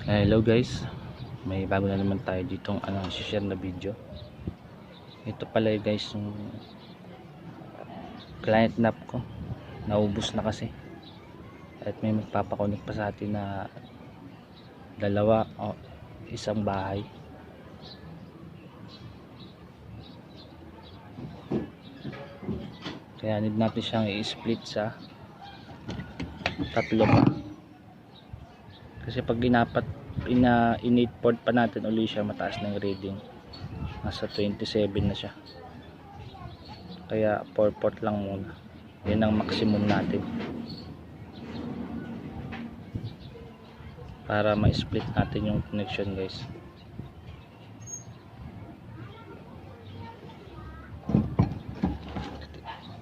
Hello guys, may bago na naman tayo ditong share na video. Ito pala guys yung client nap ko, naubos na kasi at may magpapakunik pa sa atin na dalawa o isang bahay. Kaya need natin siyang i-split sa tatlo pa, kasi pag in-8 port pa natin uli siya, mataas na yung reading, nasa 27 na siya. Kaya 4 port lang muna, yun ang maximum natin para ma-split natin yung connection guys.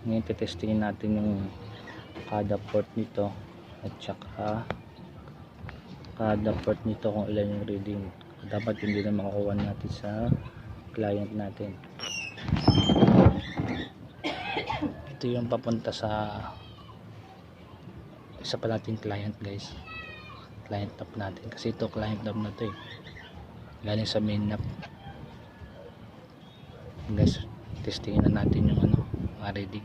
Ngayon testingin natin yung kada port nito at saka kada port nito kung ilan yung reading. Dapat hindi na makukuha natin sa client natin. Ito yung papunta sa isa pa nating client guys, client nap natin, kasi ito client nap na to galing sa main nap guys. Testingin na natin yung reading.